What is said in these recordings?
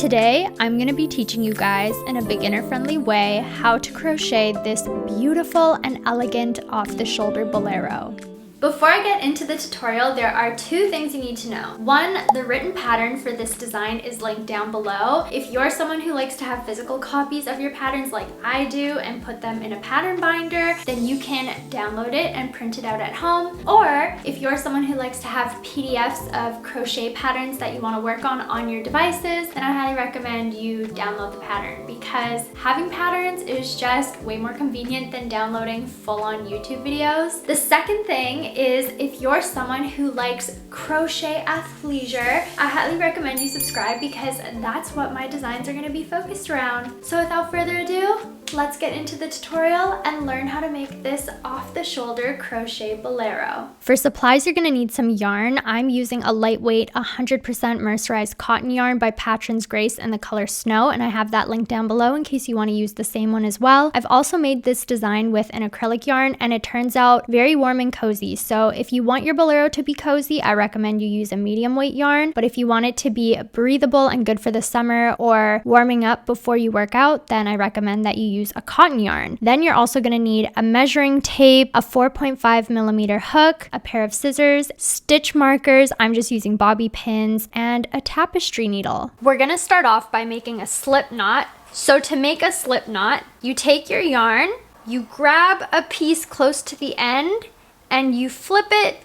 Today, I'm going to be teaching you guys in a beginner-friendly way how to crochet this beautiful and elegant off-the-shoulder bolero. Before I get into the tutorial, there are two things you need to know. One, the written pattern for this design is linked down below. If you're someone who likes to have physical copies of your patterns like I do and put them in a pattern binder, then you can download it and print it out at home. Or if you're someone who likes to have PDFs of crochet patterns that you want to work on your devices, then I highly recommend you download the pattern, because having patterns is just way more convenient than downloading full-on YouTube videos. The second thing is, if you're someone who likes crochet athleisure, I highly recommend you subscribe, because that's what my designs are going to be focused around. So without further ado, let's get into the tutorial and learn how to make this off-the-shoulder crochet bolero. For supplies, you're going to need some yarn. I'm using a lightweight 100% mercerized cotton yarn by Patron's Grace in the color Snow, and I have that linked down below in case you want to use the same one as well. I've also made this design with an acrylic yarn, and it turns out very warm and cozy. So if you want your bolero to be cozy, I recommend you use a medium weight yarn. But if you want it to be breathable and good for the summer or warming up before you work out, then I recommend that you use a cotton yarn. Then you're also going to need a measuring tape, a 4.5mm hook, a pair of scissors, stitch markers, I'm just using bobby pins, and a tapestry needle. We're going to start off by making a slip knot. So to make a slip knot, you take your yarn, you grab a piece close to the end, and you flip it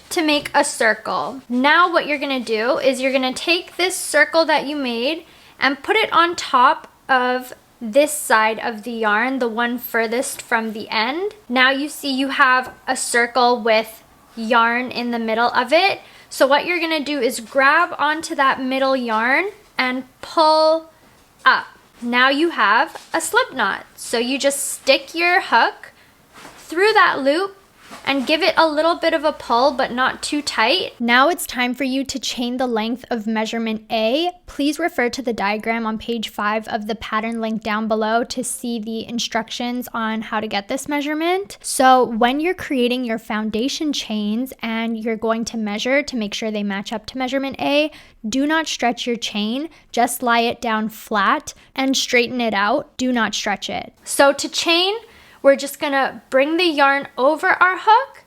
to make a circle. Now what you're going to do is you're going to take this circle that you made and put it on top of this side of the yarn, the one furthest from the end. Now you see you have a circle with yarn in the middle of it. So what you're going to do is grab onto that middle yarn and pull up. Now you have a slip knot. So you just stick your hook through that loop and give it a little bit of a pull, but not too tight. Now it's time for you to chain the length of measurement A. Please refer to the diagram on page 5 of the pattern link down below to see the instructions on how to get this measurement. So when you're creating your foundation chains and you're going to measure to make sure they match up to measurement A, do not stretch your chain, just lie it down flat and straighten it out. Do not stretch it. So to chain, we're just gonna bring the yarn over our hook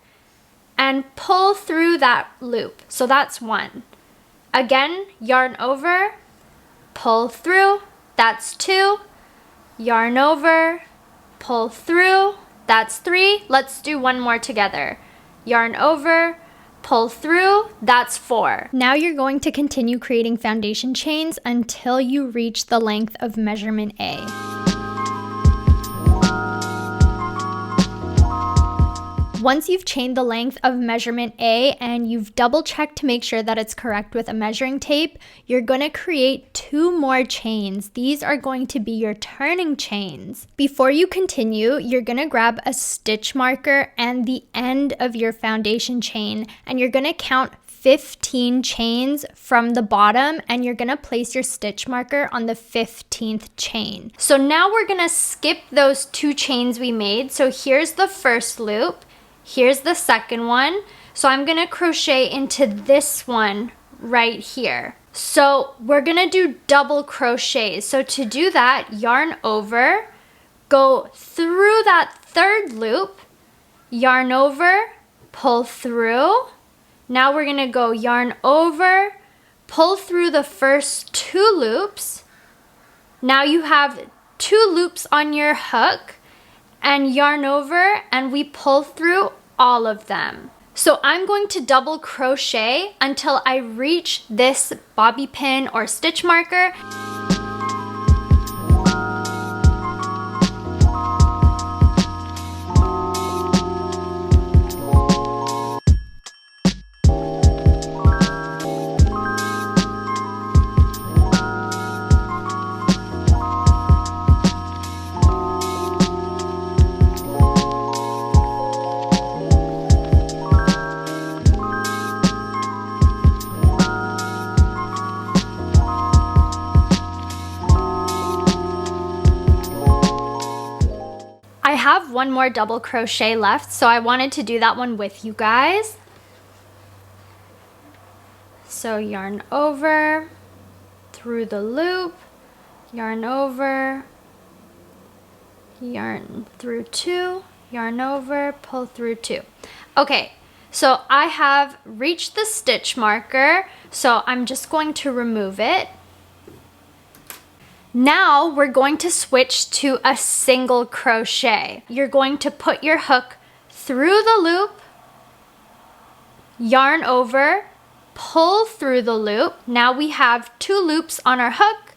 and pull through that loop. So that's one. Again, yarn over, pull through, that's 2. Yarn over, pull through, that's 3. Let's do one more together. Yarn over, pull through, that's 4. Now you're going to continue creating foundation chains until you reach the length of measurement A. Once you've chained the length of measurement A and you've double checked to make sure that it's correct with a measuring tape, you're going to create 2 more chains. These are going to be your turning chains. Before you continue, you're going to grab a stitch marker and the end of your foundation chain, and you're going to count 15 chains from the bottom, and you're going to place your stitch marker on the 15th chain. So now we're going to skip those 2 chains we made. So here's the first loop. Here's the second one. So I'm gonna crochet into this one right here. So we're gonna do double crochets. So to do that, yarn over, go through that third loop, yarn over, pull through. Now we're gonna go yarn over, pull through the first 2 loops. Now you have 2 loops on your hook, and yarn over, and we pull through all of them. So I'm going to double crochet until I reach this bobby pin or stitch marker. I have one more double crochet left, so I wanted to do that one with you guys. So yarn over, through the loop, yarn over, yarn through 2, yarn over, pull through 2. Okay, so I have reached the stitch marker, so I'm just going to remove it. Now we're going to switch to a single crochet. You're going to put your hook through the loop, yarn over, pull through the loop. Now we have 2 loops on our hook.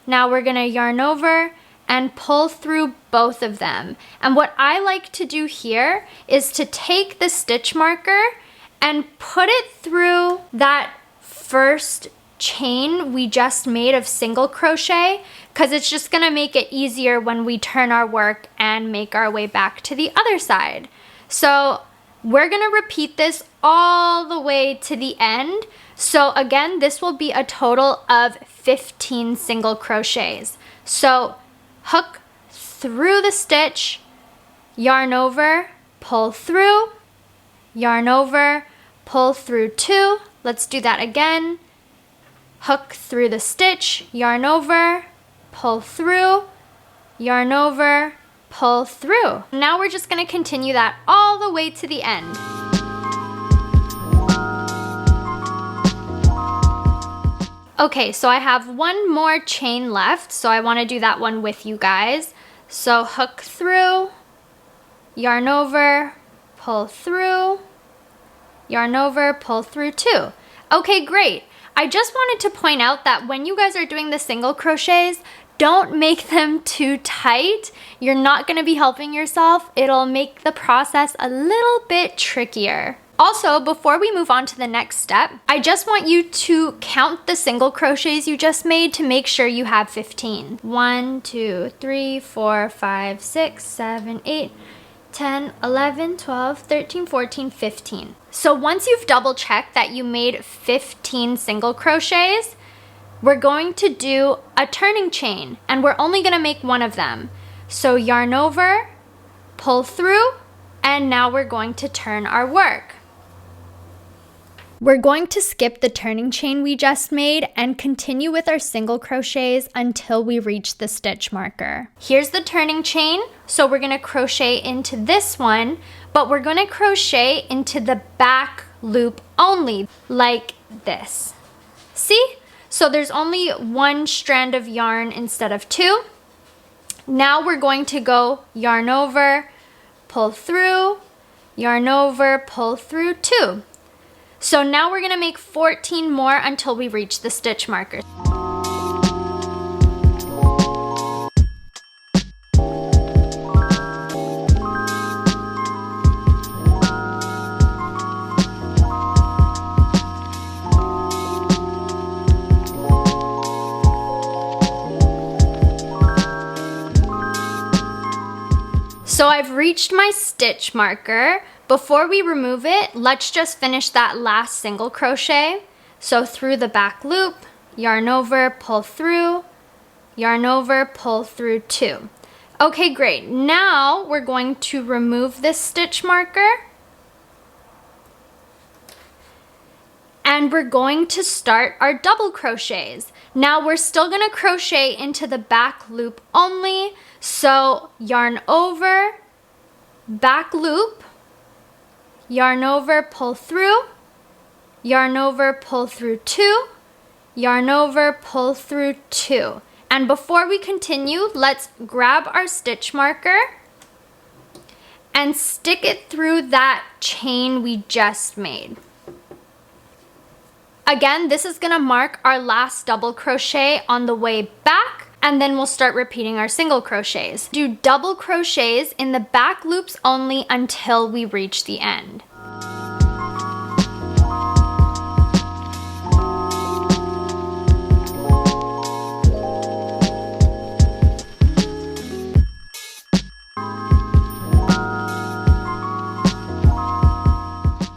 Now we're gonna yarn over and pull through both of them. And what I like to do here is to take the stitch marker and put it through that first chain we just made of single crochet, because it's just gonna make it easier when we turn our work and make our way back to the other side. So we're gonna repeat this all the way to the end. So again, this will be a total of 15 single crochets. So hook through the stitch, yarn over, pull through, yarn over, pull through 2. Let's do that again. Hook through the stitch, yarn over, pull through, yarn over, pull through. Now we're just gonna continue that all the way to the end. Okay, so I have one more chain left, so I wanna do that one with you guys. So hook through, yarn over, pull through, yarn over, pull through 2. Okay, great. I just wanted to point out that when you guys are doing the single crochets, don't make them too tight. You're not gonna be helping yourself. It'll make the process a little bit trickier. Also, before we move on to the next step, I just want you to count the single crochets you just made to make sure you have 15. 1, 2, 3, 4, 5, 6, 7, 8, 10, 11, 12, 13, 14, 15. So once you've double checked that you made 15 single crochets, we're going to do a turning chain, and we're only gonna make one of them. So yarn over, pull through, and now we're going to turn our work. We're going to skip the turning chain we just made and continue with our single crochets until we reach the stitch marker. Here's the turning chain. So we're gonna crochet into this one, but we're gonna crochet into the back loop only, like this. See? So there's only one strand of yarn instead of 2. Now we're going to go yarn over, pull through, yarn over, pull through 2. So now we're gonna make 14 more until we reach the stitch marker. So I've reached my stitch marker. Before we remove it, let's just finish that last single crochet. So through the back loop, yarn over, pull through, yarn over, pull through 2. Okay, great. Now we're going to remove this stitch marker. And we're going to start our double crochets. Now we're still gonna crochet into the back loop only. So yarn over, back loop, yarn over, pull through, yarn over, pull through 2, yarn over, pull through 2. And before we continue, let's grab our stitch marker and stick it through that chain we just made. Again, this is gonna mark our last double crochet on the way back, and then we'll start repeating our single crochets. Do double crochets in the back loops only until we reach the end.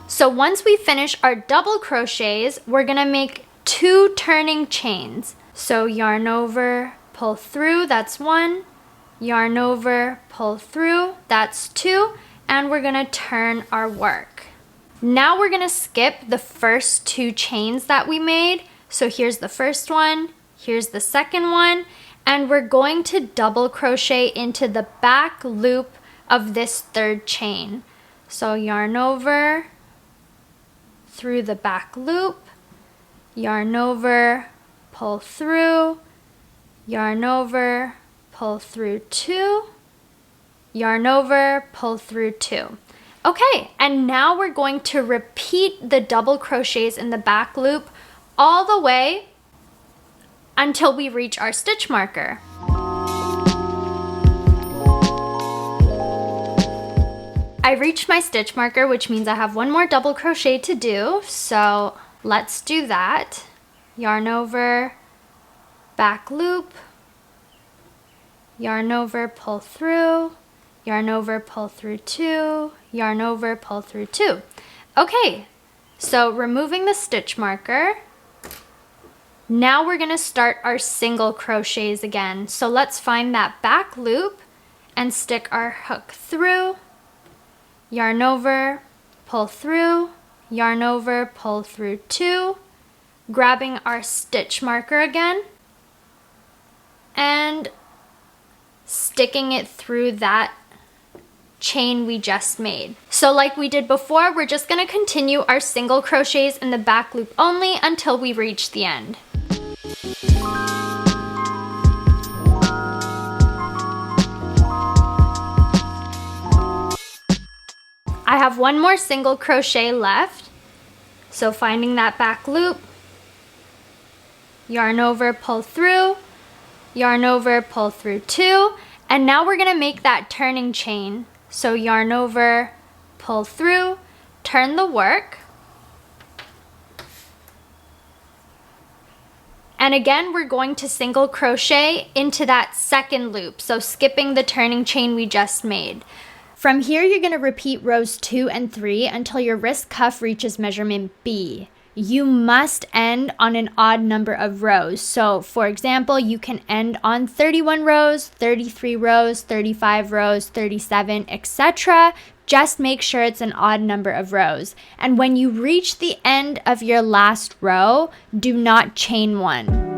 So once we finish our double crochets, we're gonna make 2 turning chains. So yarn over, pull through, that's 1, yarn over, pull through, that's 2, and we're gonna turn our work. Now we're gonna skip the first 2 chains that we made. So here's the first one, Here's the second one, and we're going to double crochet into the back loop of this third chain. So yarn over, through the back loop, yarn over, pull through, yarn over, pull through 2, yarn over, pull through 2. Okay, and now we're going to repeat the double crochets in the back loop all the way until we reach our stitch marker. I reached my stitch marker, which means I have one more double crochet to do, so let's do that. Yarn over, back loop, yarn over, pull through, yarn over, pull through 2, yarn over, pull through 2. Okay, so removing the stitch marker, now we're gonna start our single crochets again. So let's find that back loop and stick our hook through, yarn over, pull through, yarn over, pull through 2, grabbing our stitch marker again, and sticking it through that chain we just made. So like we did before, we're just gonna continue our single crochets in the back loop only until we reach the end. I have one more single crochet left, so finding that back loop, yarn over, pull through, yarn over, pull through 2, and now we're gonna make that turning chain. So yarn over, pull through, turn the work, and again we're going to single crochet into that second loop, so skipping the turning chain we just made. From here, you're going to repeat rows 2 and 3 until your wrist cuff reaches measurement B. You must end on an odd number of rows. So for example, you can end on 31 rows, 33 rows, 35 rows, 37, etc. Just make sure it's an odd number of rows. And when you reach the end of your last row, do not chain one.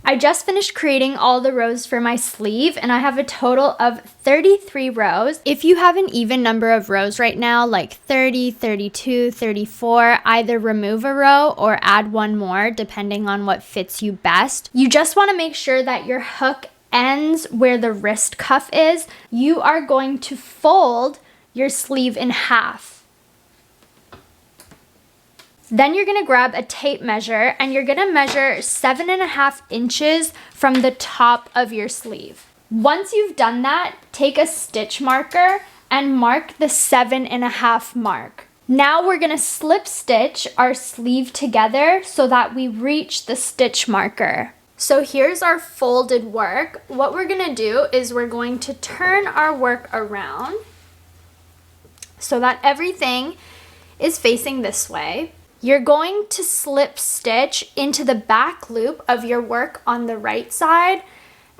I just finished creating all the rows for my sleeve and I have a total of 33 rows. If you have an even number of rows right now, like 30, 32, 34, either remove a row or add one more depending on what fits you best. You just want to make sure that your hook ends where the wrist cuff is. You are going to fold your sleeve in half. Then you're gonna grab a tape measure and you're gonna measure 7.5 inches from the top of your sleeve. Once you've done that, take a stitch marker and mark the 7.5 mark. Now we're gonna slip stitch our sleeve together so that we reach the stitch marker. So here's our folded work. What we're gonna do is we're going to turn our work around so that everything is facing this way. You're going to slip stitch into the back loop of your work on the right side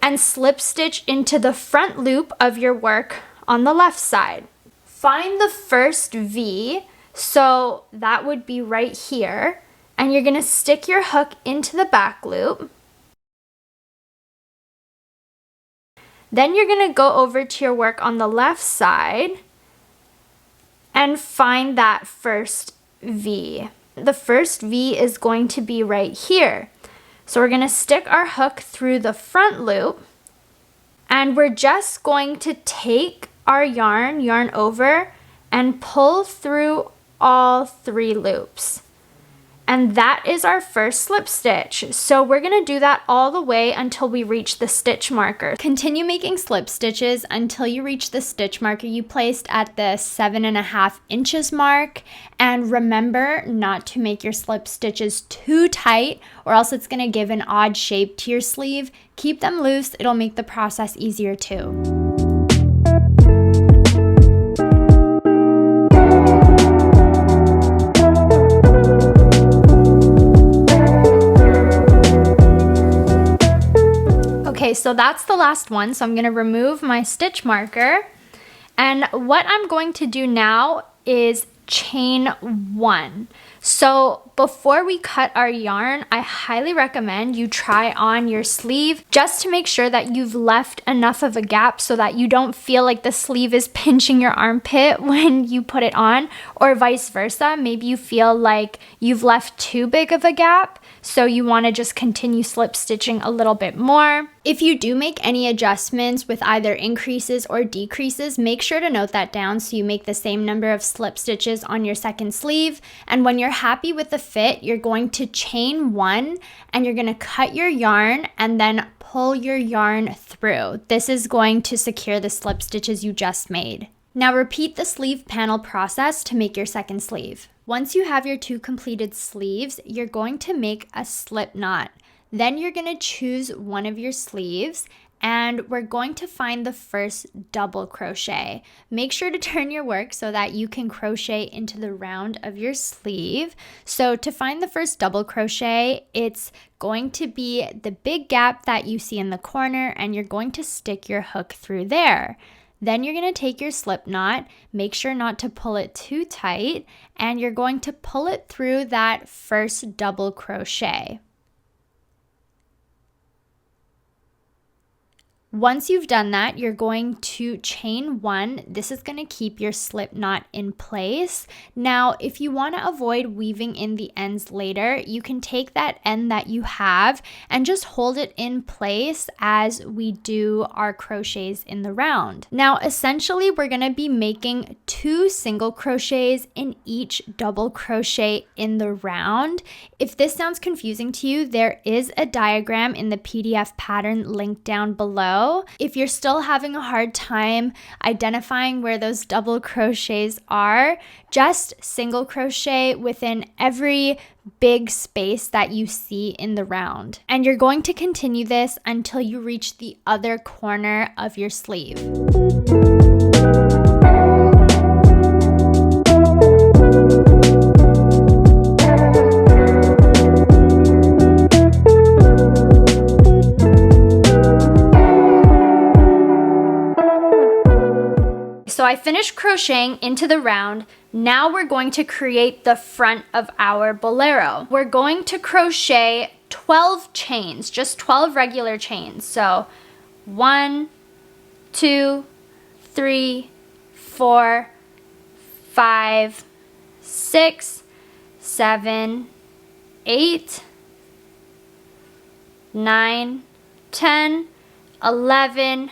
and slip stitch into the front loop of your work on the left side. Find the first V, so that would be right here, and you're gonna stick your hook into the back loop. Then you're gonna go over to your work on the left side and find that first V. The first V is going to be right here. So we're going to stick our hook through the front loop and we're just going to take our yarn over and pull through all 3 loops. And that is our first slip stitch. So we're gonna do that all the way until we reach the stitch marker. Continue making slip stitches until you reach the stitch marker you placed at the 7.5 inches mark. And remember not to make your slip stitches too tight or else it's gonna give an odd shape to your sleeve. Keep them loose, it'll make the process easier too. so that's the last one. So I'm going to remove my stitch marker. And what I'm going to do now is chain 1. So before we cut our yarn, I highly recommend you try on your sleeve just to make sure that you've left enough of a gap so that you don't feel like the sleeve is pinching your armpit when you put it on, or vice versa. Maybe you feel like you've left too big of a gap, so you want to just continue slip stitching a little bit more. If you do make any adjustments with either increases or decreases, make sure to note that down so you make the same number of slip stitches on your second sleeve. And when you're happy with the fit, you're going to chain 1 and you're going to cut your yarn and then pull your yarn through. This is going to secure the slip stitches you just made. Now repeat the sleeve panel process to make your second sleeve. Once you have your 2 completed sleeves, you're going to make a slip knot. Then you're going to choose one of your sleeves and we're going to find the first double crochet. Make sure to turn your work so that you can crochet into the round of your sleeve. So to find the first double crochet, it's going to be the big gap that you see in the corner and you're going to stick your hook through there. Then you're going to take your slip knot, make sure not to pull it too tight, and you're going to pull it through that first double crochet. Once you've done that, you're going to chain 1. This is going to keep your slip knot in place. Now, if you want to avoid weaving in the ends later, you can take that end that you have and just hold it in place as we do our crochets in the round. Now, essentially, we're going to be making 2 single crochets in each double crochet in the round. If this sounds confusing to you, there is a diagram in the PDF pattern linked down below. If you're still having a hard time identifying where those double crochets are, just single crochet within every big space that you see in the round. And you're going to continue this until you reach the other corner of your sleeve. So I finished crocheting into the round. Now we're going to create the front of our bolero. We're going to crochet 12 chains, just 12 regular chains. So 1, 2, 3, 4, 5, 6, 7, 8, 9, 10, 11,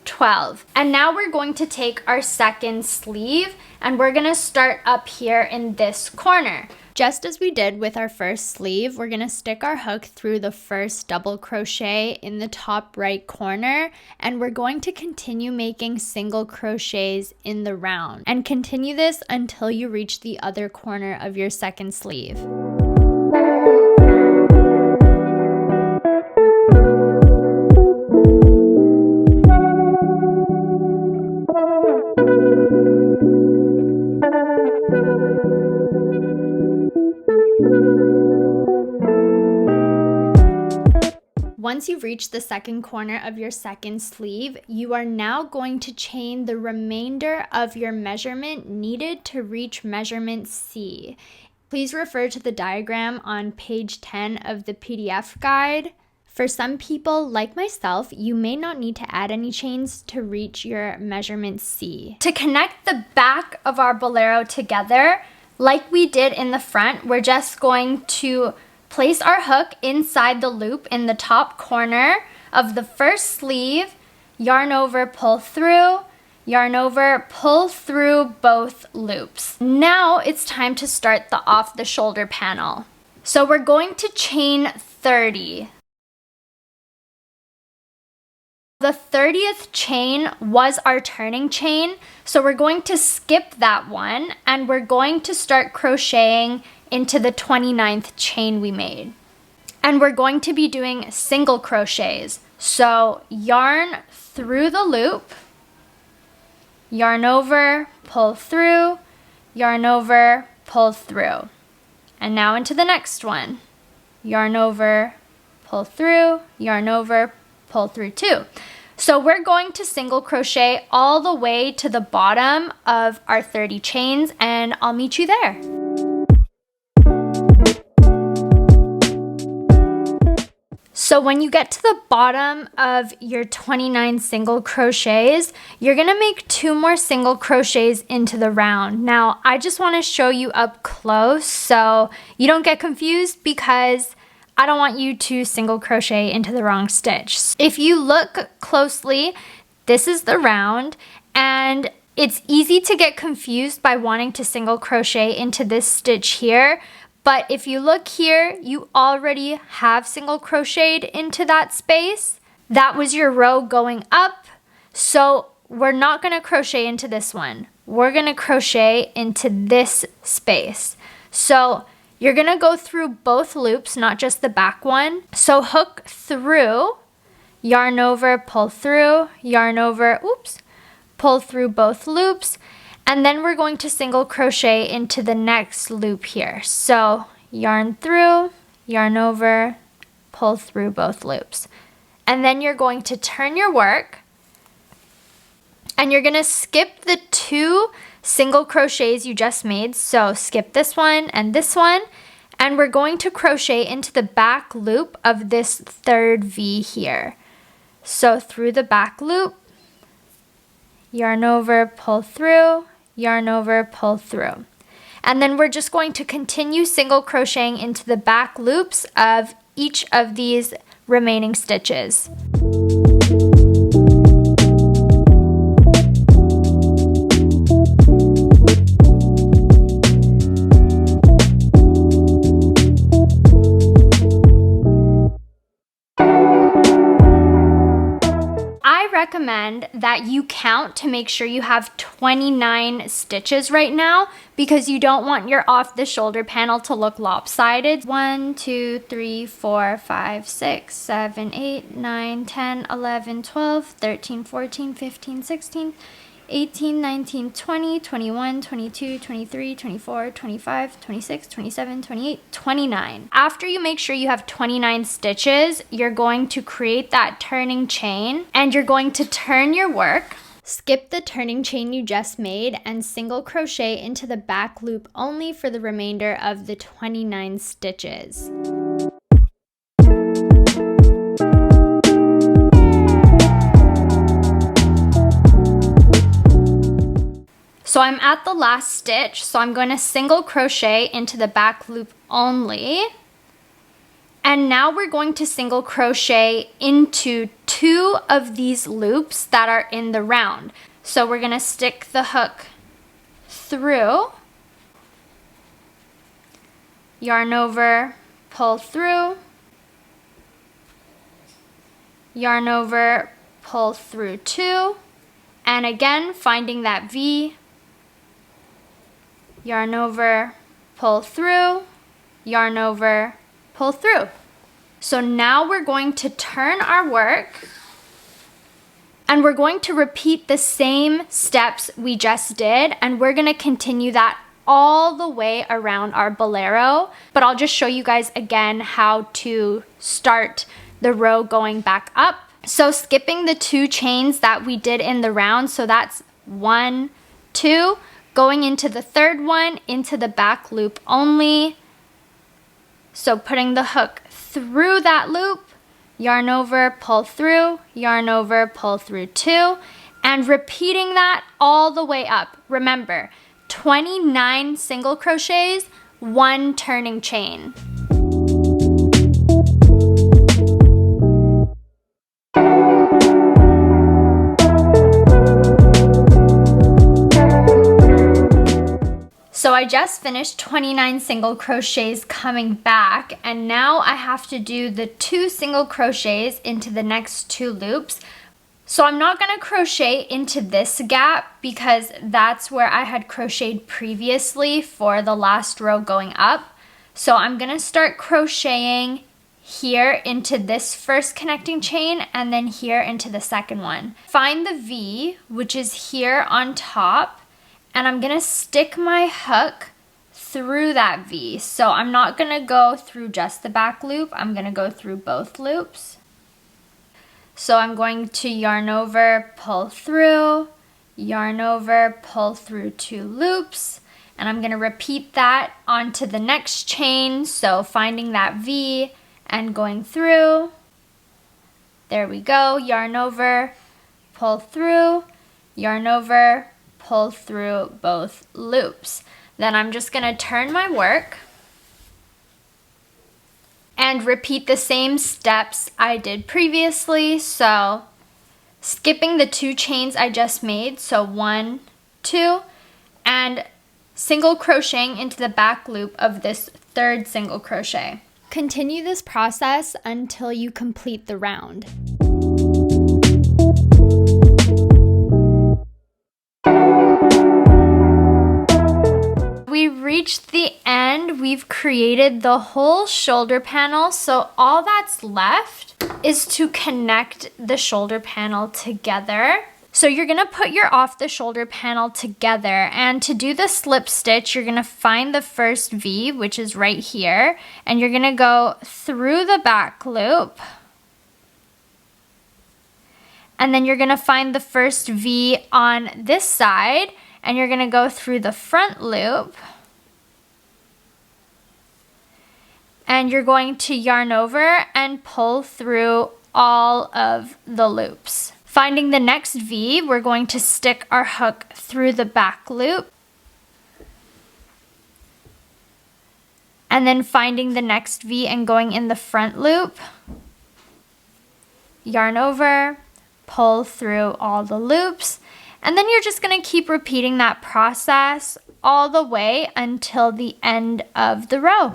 12. And now we're going to take our second sleeve and we're going to start up here in this corner. Just as we did with our first sleeve, we're going to stick our hook through the first double crochet in the top right corner, and we're going to continue making single crochets in the round and continue this until you reach the other corner of your second sleeve. Once you've reached the second corner of your second sleeve, you are now going to chain the remainder of your measurement needed to reach measurement C. Please refer to the diagram on page 10 of the PDF guide. For some people, like myself, you may not need to add any chains to reach your measurement C. To connect the back of our bolero together, like we did in the front, we're just going to place our hook inside the loop in the top corner of the first sleeve, yarn over, pull through, yarn over, pull through both loops. Now it's time to start the off the shoulder panel. So we're going to chain 30. The 30th chain was our turning chain, so we're going to skip that one and we're going to start crocheting into the 29th chain we made. And we're going to be doing single crochets. So yarn through the loop, yarn over, pull through, yarn over, pull through. And now into the next one. Yarn over, pull through, yarn over, pull through 2. So we're going to single crochet all the way to the bottom of our 30 chains, and I'll meet you there. So when you get to the bottom of your 29 single crochets, you're gonna make 2 more single crochets into the round. Now, I just wanna show you up close so you don't get confused, because I don't want you to single crochet into the wrong stitch. If you look closely, this is the round, and it's easy to get confused by wanting to single crochet into this stitch here. But if you look here, you already have single crocheted into that space. That was your row going up. So we're not gonna crochet into this one. We're gonna crochet into this space. So you're gonna go through both loops, not just the back one. So hook through, yarn over, pull through, yarn over, oops, pull through both loops. And then we're going to single crochet into the next loop here. So yarn through, yarn over, pull through both loops. And then you're going to turn your work, and you're gonna skip the 2 single crochets you just made. So skip this one, and we're going to crochet into the back loop of this 3rd V here. So through the back loop, yarn over, pull through, yarn over, pull through. And then we're just going to continue single crocheting into the back loops of each of these remaining stitches. I recommend that you count to make sure you have 29 stitches right now, because you don't want your off the shoulder panel to look lopsided. 1, 2, 3, 4, 5, 6, 7, 8, 9, 10, 11, 12, 13, 14, 15, 16, 18, 19, 20, 21, 22, 23, 24, 25, 26, 27, 28, 29. After you make sure you have 29 stitches, you're going to create that turning chain, and you're going to turn your work, skip the turning chain you just made, and single crochet into the back loop only for the remainder of the 29 stitches. So I'm at the last stitch, so I'm going to single crochet into the back loop only. And now we're going to single crochet into 2 of these loops that are in the round. So we're going to stick the hook through, yarn over, pull through, yarn over, pull through 2, and again finding that V, yarn over, pull through, yarn over, pull through. So now we're going to turn our work, and we're going to repeat the same steps we just did, and we're gonna continue that all the way around our bolero. But I'll just show you guys again how to start the row going back up. So skipping the 2 chains that we did in the round, so that's 1, 2, going into the 3rd one, into the back loop only. So putting the hook through that loop, yarn over, pull through, yarn over, pull through 2, and repeating that all the way up. Remember, 29 single crochets, 1 turning chain. So I just finished 29 single crochets coming back, and now I have to do the 2 single crochets into the next 2 loops. So I'm not going to crochet into this gap because that's where I had crocheted previously for the last row going up. So I'm going to start crocheting here into this first connecting chain, and then here into the second one. Find the V, which is here on top, and I'm gonna stick my hook through that V. So I'm not gonna go through just the back loop, I'm gonna go through both loops. So I'm going to yarn over, pull through, yarn over, pull through 2 loops, and I'm going to repeat that onto the next chain. So finding that V and going through. There we go, yarn over, pull through, yarn over, pull through both loops. Then I'm just going to turn my work and repeat the same steps I did previously. So skipping the 2 chains I just made, so 1, 2, and single crocheting into the back loop of this 3rd single crochet. Continue this process until you complete the round. We reached the end. We've created the whole shoulder panel, so all that's left is to connect the shoulder panel together. So you're gonna put your off the shoulder panel together, and to do the slip stitch, you're gonna find the first V, which is right here, and you're gonna go through the back loop, and then you're gonna find the first V on this side, and you're gonna go through the front loop, and you're going to yarn over and pull through all of the loops. Finding the next V, we're going to stick our hook through the back loop, and then finding the next V and going in the front loop, yarn over, pull through all the loops, and then you're just going to keep repeating that process all the way until the end of the row.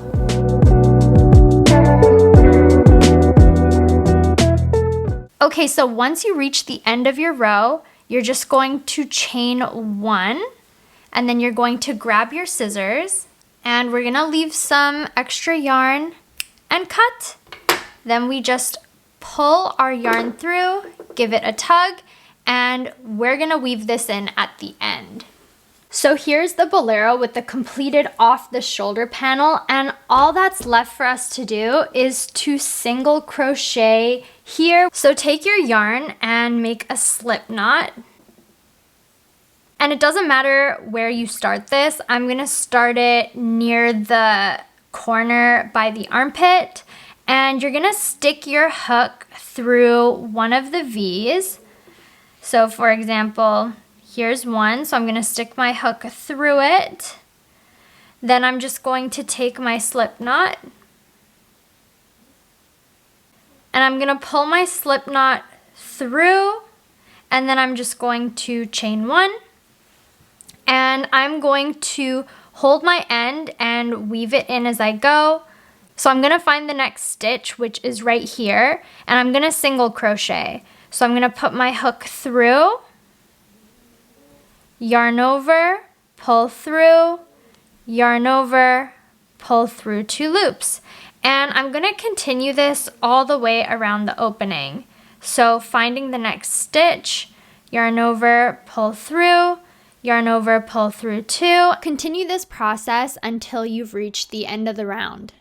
Okay, so once you reach the end of your row, you're just going to chain 1, and then you're going to grab your scissors, and we're going to leave some extra yarn and cut. Then we just pull our yarn through, give it a tug, and we're gonna weave this in at the end. So here's the bolero with the completed off the shoulder panel, and all that's left for us to do is to single crochet here. So take your yarn and make a slip knot. And it doesn't matter where you start this. I'm gonna start it near the corner by the armpit, and you're gonna stick your hook through one of the V's. So for example, here's one, so I'm gonna stick my hook through it. Then I'm just going to take my slip knot, and I'm gonna pull my slip knot through, and then I'm just going to chain 1, and I'm going to hold my end and weave it in as I go. So I'm gonna find the next stitch, which is right here, and I'm gonna single crochet. So I'm gonna put my hook through, yarn over, pull through, yarn over, pull through 2 loops. And I'm gonna continue this all the way around the opening. So finding the next stitch, yarn over, pull through, yarn over, pull through 2. Continue this process until you've reached the end of the round.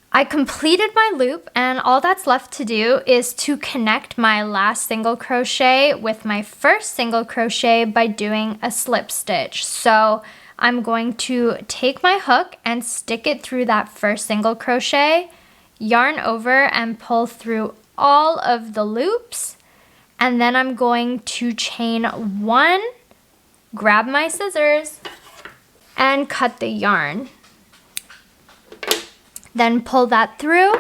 I completed my loop, and all that's left to do is to connect my last single crochet with my first single crochet by doing a slip stitch. So I'm going to take my hook and stick it through that first single crochet, yarn over and pull through all of the loops, and then I'm going to chain 1, grab my scissors, and cut the yarn. Then pull that through,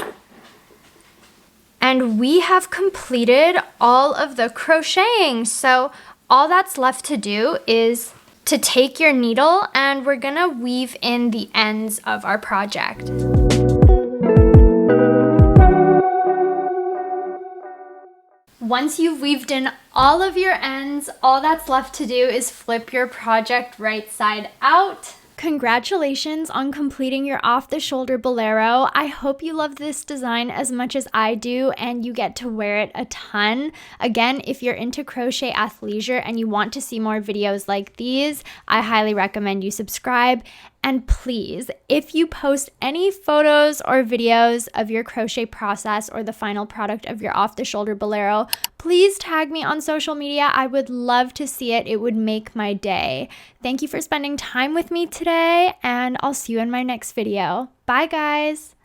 and we have completed all of the crocheting. So all that's left to do is to take your needle, and we're gonna weave in the ends of our project. Once you've weaved in all of your ends, all that's left to do is flip your project right side out. Congratulations on completing your off-the-shoulder bolero. I hope you love this design as much as I do and you get to wear it a ton. Again, if you're into crochet athleisure and you want to see more videos like these, I highly recommend you subscribe. And please, if you post any photos or videos of your crochet process or the final product of your off-the-shoulder bolero, please tag me on social media. I would love to see it. It would make my day. Thank you for spending time with me today, and I'll see you in my next video. Bye, guys.